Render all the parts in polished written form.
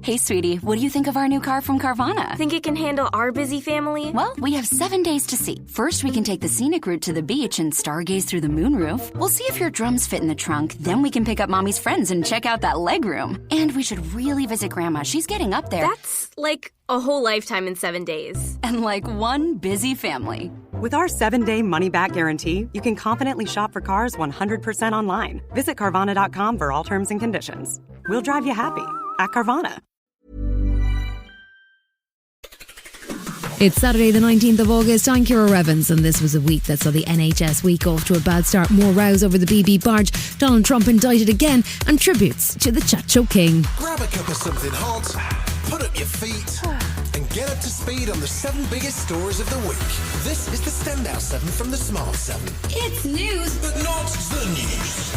Hey, sweetie, what do you think of our new car from Carvana? Think it can handle our busy family? Well, we have 7 days to see. First, we can take the scenic route to the beach and stargaze through the moonroof. We'll see if your drums fit in the trunk. Then we can pick up Mommy's friends and check out that legroom. And we should really visit Grandma. She's getting up there. That's like a whole lifetime in 7 days. And like one busy family. With our 7-day money-back guarantee, you can confidently shop for cars 100% online. Visit Carvana.com for all terms and conditions. We'll drive you happy at Carvana. It's Saturday the 19th of August. I'm Ciara Evans, and this was a week that saw the NHS week off to a bad start. More rows over the BB barge, Donald Trump indicted again, and tributes to the chat show king. Grab a cup of something hot, put up your feet, and get up to speed on the 7 biggest stories of the week. This is the Standout 7 from the Smart 7. It's news, but not the news.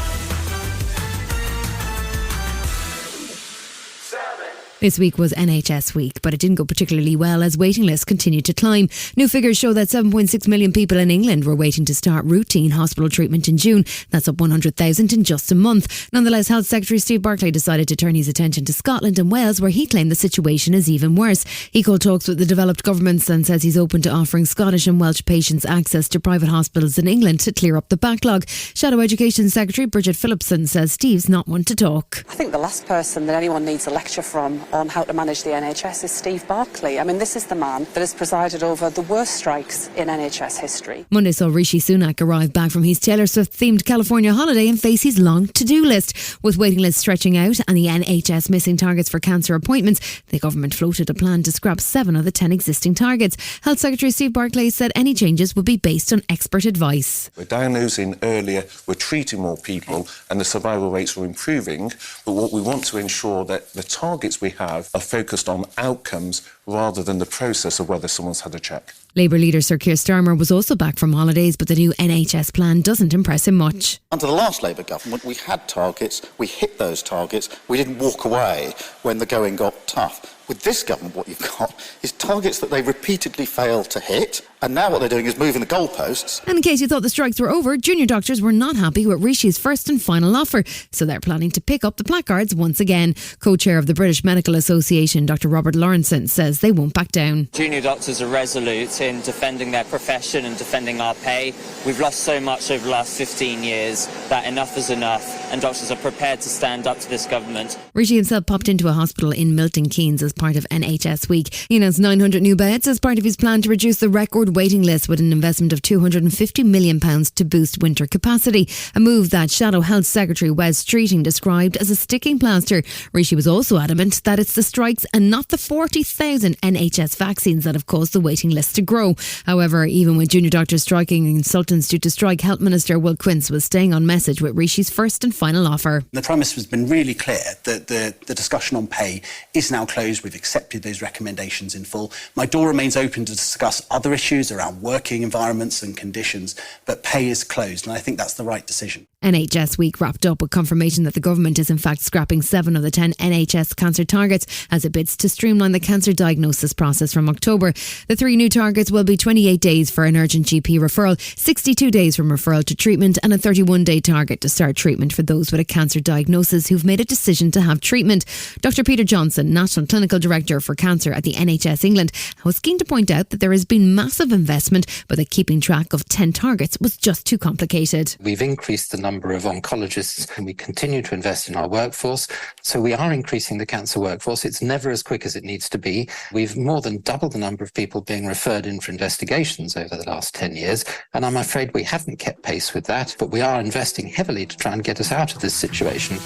This week was NHS week, but it didn't go particularly well as waiting lists continued to climb. New figures show that 7.6 million people in England were waiting to start routine hospital treatment in June. That's up 100,000 in just a month. Nonetheless, Health Secretary Steve Barclay decided to turn his attention to Scotland and Wales, where he claimed the situation is even worse. He called talks with the developed governments and says he's open to offering Scottish and Welsh patients access to private hospitals in England to clear up the backlog. Shadow Education Secretary Bridget Phillipson says Steve's not one to talk. I think the last person that anyone needs a lecture from on how to manage the NHS is Steve Barclay. I mean, this is the man that has presided over the worst strikes in NHS history. Monday saw Rishi Sunak arrive back from his Taylor Swift-themed California holiday and face his long to-do list. With waiting lists stretching out and the NHS missing targets for cancer appointments, the government floated a plan to scrap 7 of the 10 existing targets. Health Secretary Steve Barclay said any changes would be based on expert advice. We're diagnosing earlier, we're treating more people, and the survival rates are improving. But what we want to ensure that the targets we have are focused on outcomes rather than the process of whether someone's had a check. Labour leader Sir Keir Starmer was also back from holidays, but the new NHS plan doesn't impress him much. Under the last Labour government, we had targets, we hit those targets, we didn't walk away when the going got tough. With this government, what you've got is targets that they repeatedly failed to hit, and now what they're doing is moving the goalposts. And in case you thought the strikes were over, junior doctors were not happy with Rishi's first and final offer, so they're planning to pick up the placards once again. Co-chair of the British Medical Association, Dr Robert Lawrenson, says they won't back down. Junior doctors are resolute in defending their profession and defending our pay. We've lost so much over the last 15 years that enough is enough, and doctors are prepared to stand up to this government. Rishi himself popped into a hospital in Milton Keynes as part of NHS Week. He announced 900 new beds as part of his plan to reduce the record waiting list with an investment of £250 million to boost winter capacity, a move that Shadow Health Secretary Wes Streeting described as a sticking plaster. Rishi was also adamant that it's the strikes and not the 40,000 NHS vaccines that have caused the waiting list to grow. However, even with junior doctors striking and consultants due to strike, Health Minister Will Quince was staying on message with Rishi's first and final offer. The Prime Minister has been really clear that the discussion on pay is now closed. We've accepted those recommendations in full. My door remains open to discuss other issues around working environments and conditions, but pay is closed, and I think that's the right decision. NHS Week wrapped up with confirmation that the government is in fact scrapping 7 of the 10 NHS cancer targets as it bids to streamline the cancer diagnosis process from October. The 3 new targets will be 28 days for an urgent GP referral, 62 days from referral to treatment, and a 31-day target to start treatment for those with a cancer diagnosis who've made a decision to have treatment. Dr Peter Johnson, National Clinical Director for Cancer at the NHS England, was keen to point out that there has been massive investment, but that keeping track of 10 targets was just too complicated. We've increased the number of oncologists and we continue to invest in our workforce. So we are increasing the cancer workforce. It's never as quick as it needs to be. We've more than doubled the number of people being referred in for investigations over the last 10 years. And I'm afraid we haven't kept pace with that, but we are investing heavily to try and get us out of this situation.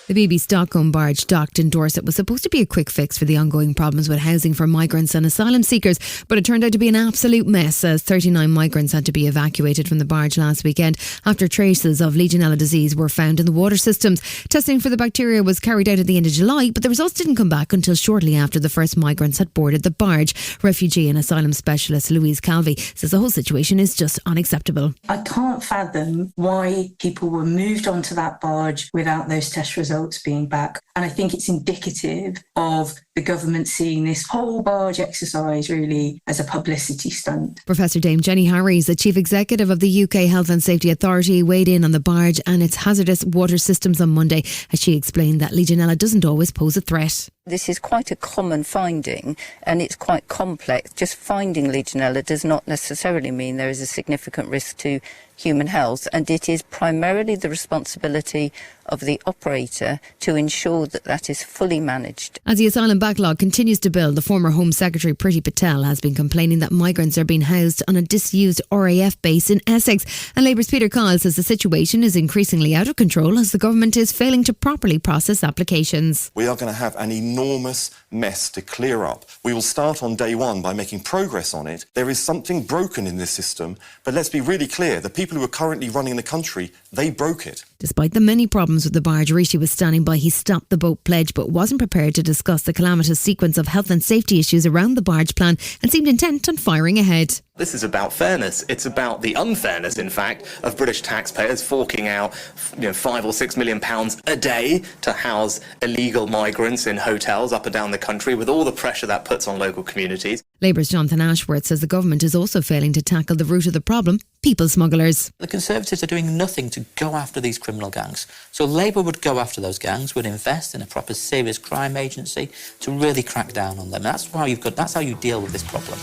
The Bibby Stockholm barge docked in Dorset was supposed to be a quick fix for the ongoing problems with housing for migrants and asylum seekers, but it turned out to be an absolute mess as 39 migrants had to be evacuated from the barge last weekend after traces of Legionella disease were found in the water systems. Testing for the bacteria was carried out at the end of July, but the results didn't come back until shortly after the first migrants had boarded the barge. Refugee and asylum specialist Louise Calvi says the whole situation is just unacceptable. I can't fathom why people were moved onto that barge without those test results being back. And I think it's indicative of the government seeing this whole barge exercise really as a publicity stunt. Professor Dame Jenny Harries, the Chief Executive of the UK Health and Safety Authority, weighed in on the barge and its hazardous water systems on Monday as she explained that Legionella doesn't always pose a threat. This is quite a common finding and it's quite complex. Just finding Legionella does not necessarily mean there is a significant risk to human health, and it is primarily the responsibility of the operator to ensure that that is fully managed. As the asylum backlog continues to build, the former Home Secretary Priti Patel has been complaining that migrants are being housed on a disused RAF base in Essex, and Labour's Peter Kyle says the situation is increasingly out of control as the government is failing to properly process applications. We are going to have an enormous mess to clear up. We will start on day one by making progress on it. There is something broken in this system, but let's be really clear, the people who are currently running the country, they broke it. Despite the many problems with the barge, Rishi was standing by his Stop the Boat pledge but wasn't prepared to discuss the calamitous sequence of health and safety issues around the barge plan and seemed intent on firing ahead. This is about fairness. It's about the unfairness, in fact, of British taxpayers forking out £5 or £6 million a day to house illegal migrants in hotels up and down the country, with all the pressure that puts on local communities. Labour's Jonathan Ashworth says the government is also failing to tackle the root of the problem, people smugglers. The Conservatives are doing nothing to go after these criminal gangs. So Labour would go after those gangs, would invest in a proper serious crime agency to really crack down on them. That's how you deal with this problem.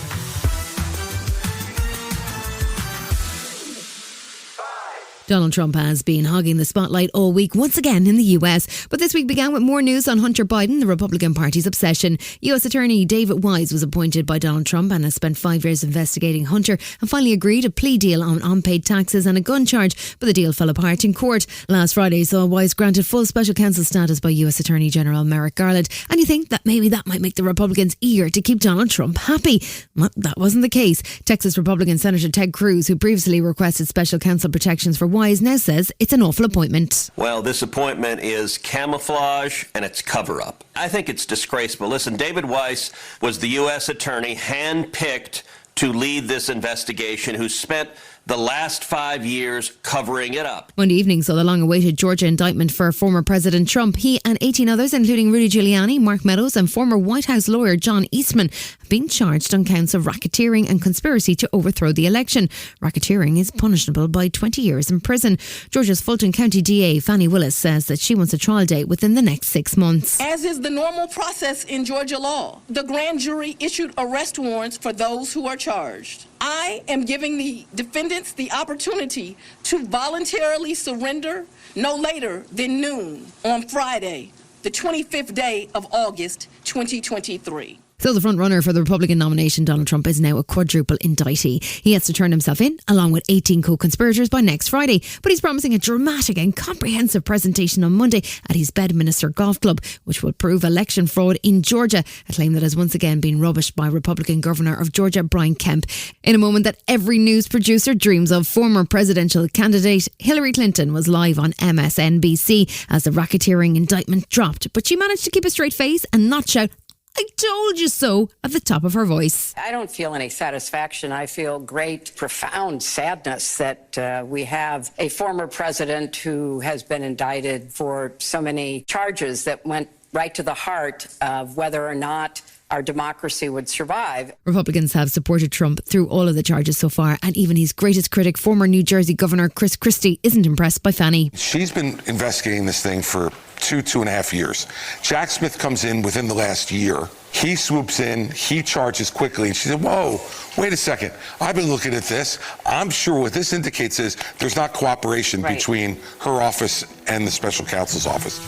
Donald Trump has been hogging the spotlight all week once again in the US. But this week began with more news on Hunter Biden, the Republican Party's obsession. US Attorney David Wise was appointed by Donald Trump and has spent 5 years investigating Hunter and finally agreed a plea deal on unpaid taxes and a gun charge. But the deal fell apart in court. Last Friday saw Wise granted full special counsel status by US Attorney General Merrick Garland. And you think that maybe that might make the Republicans eager to keep Donald Trump happy. Well, that wasn't the case. Texas Republican Senator Ted Cruz, who previously requested special counsel protections for Wise, now says it's an awful appointment. Well, this appointment is camouflage and it's cover-up. I think it's disgraceful. Listen, David Weiss was the U.S. attorney handpicked to lead this investigation, who spent the last 5 years covering it up. Monday evening saw the long-awaited Georgia indictment for former President Trump. He and 18 others, including Rudy Giuliani, Mark Meadows and former White House lawyer John Eastman, have been charged on counts of racketeering and conspiracy to overthrow the election. Racketeering is punishable by 20 years in prison. Georgia's Fulton County DA Fannie Willis says that she wants a trial date within the next 6 months. As is the normal process in Georgia law, the grand jury issued arrest warrants for those who are charged. I am giving the defendants the opportunity to voluntarily surrender no later than noon on Friday, the 25th day of August, 2023. So the front-runner for the Republican nomination, Donald Trump, is now a quadruple indictee. He has to turn himself in, along with 18 co-conspirators, by next Friday. But he's promising a dramatic and comprehensive presentation on Monday at his Bedminster Golf Club, which will prove election fraud in Georgia, a claim that has once again been rubbished by Republican Governor of Georgia, Brian Kemp. In a moment that every news producer dreams of, former presidential candidate Hillary Clinton was live on MSNBC as the racketeering indictment dropped. But she managed to keep a straight face and not shout, "I told you so," at the top of her voice. I don't feel any satisfaction. I feel great, profound sadness that we have a former president who has been indicted for so many charges that went right to the heart of whether or not our democracy would survive. Republicans have supported Trump through all of the charges so far, and even his greatest critic, former New Jersey Governor Chris Christie, isn't impressed by Fannie. She's been investigating this thing for two and a half years. Jack Smith comes in within the last year. He swoops in, he charges quickly, and she said, whoa, wait a second. I've been looking at this. I'm sure what this indicates is there's not cooperation between her office and the special counsel's office.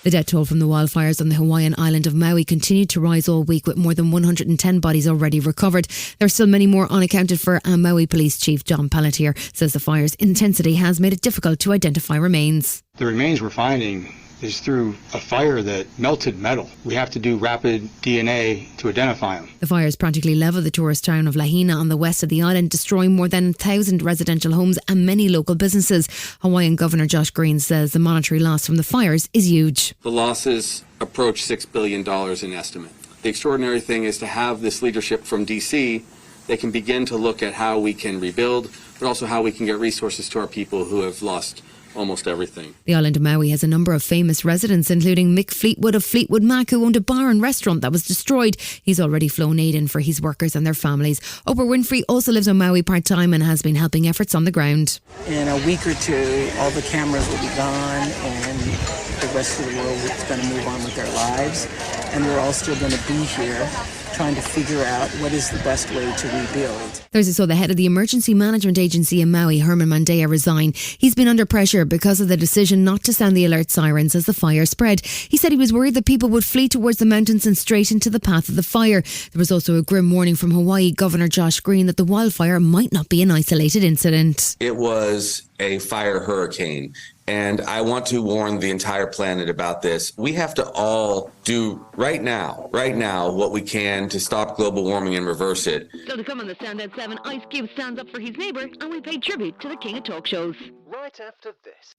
The death toll from the wildfires on the Hawaiian island of Maui continued to rise all week, with more than 110 bodies already recovered. There are still many more unaccounted for, and Maui Police Chief John Pelletier says the fire's intensity has made it difficult to identify remains. The remains we're finding is through a fire that melted metal. We have to do rapid DNA to identify them. The fires practically leveled the tourist town of Lahaina on the west of the island, destroying more than 1,000 residential homes and many local businesses. Hawaiian Governor Josh Green says the monetary loss from the fires is huge. The losses approach $6 billion in estimate. The extraordinary thing is to have this leadership from D.C. They can begin to look at how we can rebuild, but also how we can get resources to our people who have lost almost everything. The island of Maui has a number of famous residents, including Mick Fleetwood of Fleetwood Mac, who owned a bar and restaurant that was destroyed. He's already flown aid in for his workers and their families. Oprah Winfrey also lives on Maui part-time and has been helping efforts on the ground. In a week or two, all the cameras will be gone and the rest of the world is going to move on with their lives. And we're all still going to be here trying to figure out what is the best way to rebuild. Thursday saw the head of the Emergency Management Agency in Maui, Herman Mandea, resign. He's been under pressure because of the decision not to sound the alert sirens as the fire spread. He said he was worried that people would flee towards the mountains and straight into the path of the fire. There was also a grim warning from Hawaii Governor Josh Green that the wildfire might not be an isolated incident. It was a fire hurricane. And I want to warn the entire planet about this. We have to all do right now, what we can to stop global warming and reverse it. So to come on the Standout 7, Ice Cube stands up for his neighbour and we pay tribute to the king of talk shows. Right after this.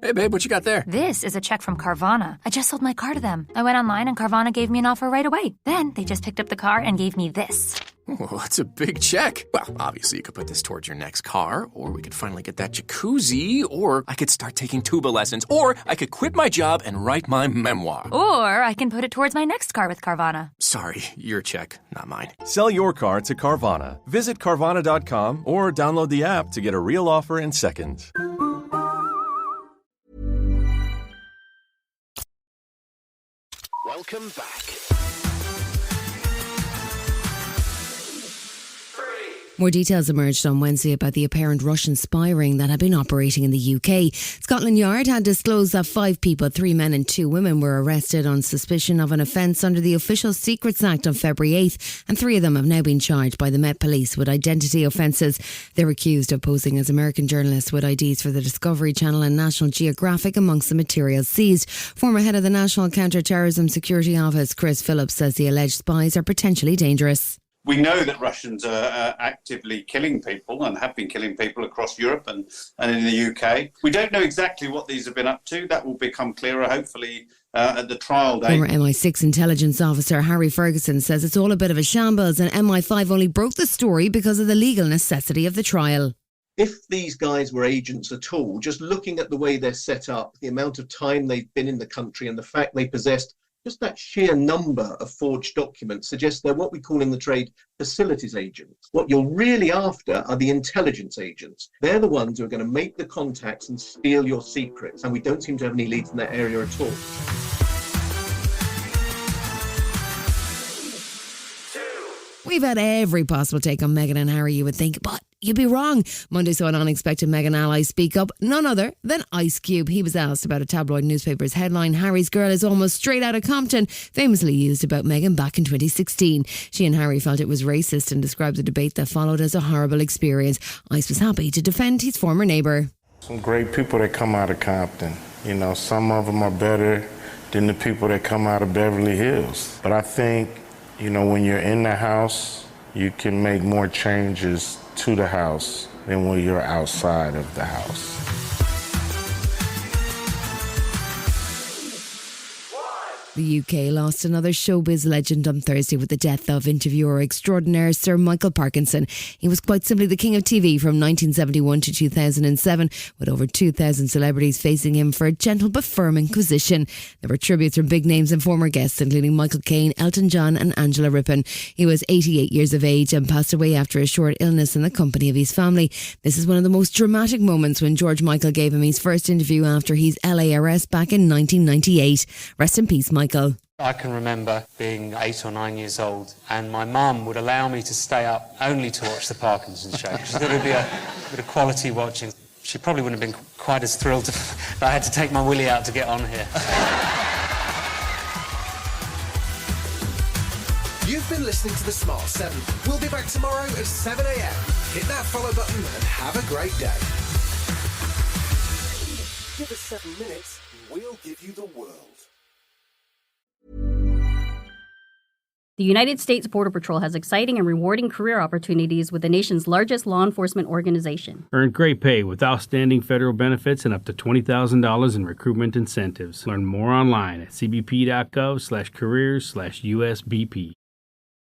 Hey, babe, what you got there? This is a check from Carvana. I just sold my car to them. I went online and Carvana gave me an offer right away. Then they just picked up the car and gave me this. Oh, that's a big check. Well, obviously you could put this towards your next car, or we could finally get that jacuzzi, or I could start taking tuba lessons, or I could quit my job and write my memoir. Or I can put it towards my next car with Carvana. Sorry, your check, not mine. Sell your car to Carvana. Visit Carvana.com or download the app to get a real offer in seconds. Welcome back. More details emerged on Wednesday about the apparent Russian spy ring that had been operating in the UK. Scotland Yard had disclosed that 5 people, 3 men and 2 women, were arrested on suspicion of an offence under the Official Secrets Act on February 8th, and 3 of them have now been charged by the Met Police with identity offences. They're accused of posing as American journalists with IDs for the Discovery Channel and National Geographic amongst the materials seized. Former head of the National Counter-Terrorism Security Office, Chris Phillips, says the alleged spies are potentially dangerous. We know that Russians are actively killing people and have been killing people across Europe and in the UK. We don't know exactly what these have been up to. That will become clearer, hopefully, at the trial day. Former MI6 intelligence officer Harry Ferguson says it's all a bit of a shambles and MI5 only broke the story because of the legal necessity of the trial. If these guys were agents at all, just looking at the way they're set up, the amount of time they've been in the country and the fact they possessed just that sheer number of forged documents suggests they're what we call in the trade facilities agents. What you're really after are the intelligence agents. They're the ones who are going to make the contacts and steal your secrets, and we don't seem to have any leads in that area at all. We've had every possible take on Meghan and Harry, you would think, but you'd be wrong. Monday saw an unexpected Meghan ally speak up, none other than Ice Cube. He was asked about a tabloid newspaper's headline, "Harry's girl is almost straight out of Compton," famously used about Meghan back in 2016. She and Harry felt it was racist and described the debate that followed as a horrible experience. Ice was happy to defend his former neighbour. Some great people that come out of Compton. You know, some of them are better than the people that come out of Beverly Hills. But I think, you know, when you're in the house, you can make more changes to the house than when you're outside of the house. The UK lost another showbiz legend on Thursday with the death of interviewer extraordinaire Sir Michael Parkinson. He was quite simply the king of TV from 1971 to 2007, with over 2,000 celebrities facing him for a gentle but firm inquisition. There were tributes from big names and former guests, including Michael Caine, Elton John and Angela Rippon. He was 88 years of age and passed away after a short illness in the company of his family. This is one of the most dramatic moments when George Michael gave him his first interview after his LA arrest back in 1998. Rest in peace, Michael. I can remember being 8 or 9 years old and my mum would allow me to stay up only to watch the Parkinson show. She thought it would be a bit of quality watching. She probably wouldn't have been quite as thrilled if I had to take my willy out to get on here. You've been listening to The Smart 7. We'll be back tomorrow at 7 a.m. Hit that follow button and have a great day. Give us 7 minutes and we'll give you the world. The United States Border Patrol has exciting and rewarding career opportunities with the nation's largest law enforcement organization. Earn great pay with outstanding federal benefits and up to $20,000 in recruitment incentives. Learn more online at cbp.gov/careers/USBP.